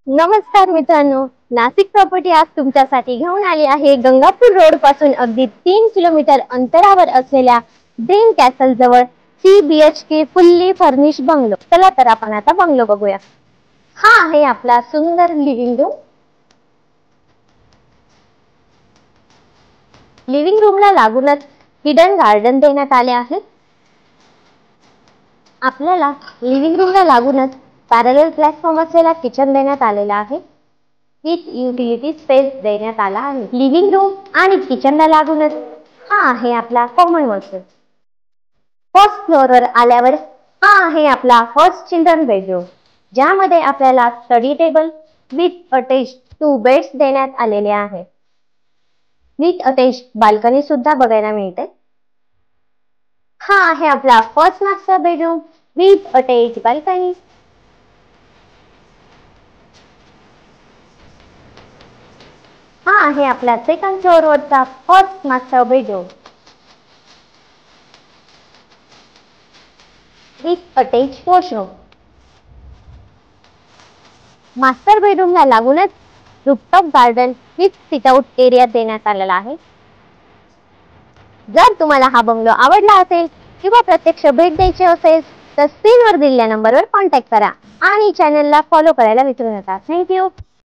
नमस्कार मित्रांनो, नाशिक प्रॉपर्टी आज तुमच्यासाठी घेऊन आली आहे गंगापूर रोड पासून अगदी 3 किलोमीटर अंतरावर असलेल्या ड्रीम कॅसल जवळ 3 BHK फुल्ली फर्निश बंगलो. चला तर आपण आता बंगलो बघूया. हा आहे आपला सुंदर लिव्हिंग रूम. लिव्हिंग रूमला लागूनच हिडन गार्डन देण्यात आले आहे. आपल्याला लिव्हिंग रूमला लागूनच पॅरलल प्लॅटफॉर्म असलेला किचन देण्यात आलेला आहे. विथ युटिलिटी स्पेस देण्यात आला आहे. लिव्हिंग रूम आणि किचनला लागूनच हा आहे आपला कॉमन वॉशरूम. फर्स्ट फ्लोअरवर आल्यावर हा आहे आपला फर्स्ट चिल्ड्रन बेडरूम, ज्यामध्ये आपल्याला study table with attach 2 beds देण्यात आलेले आहे. विथ अटॅच बाल्कनी सुद्धा बघायला मिळते. हा आहे आपला first master bedroom with attach balcony. हा आहे आपला सेकंड फ्लोअरवरचा first master bedroom with attach washroom. Master बेडरूमला लागूनच rooftop garden with sit out area देण्यात आलेला आहे. जर तुम्हाला हा बंगलो आवडला असेल किंवा प्रत्यक्ष भेट द्यायची असेल तर स्क्रीनवर दिलेल्या नंबरवर कॉन्टॅक्ट करा आणि चॅनलला फॉलो करायला विसरू नका. थँक्यू.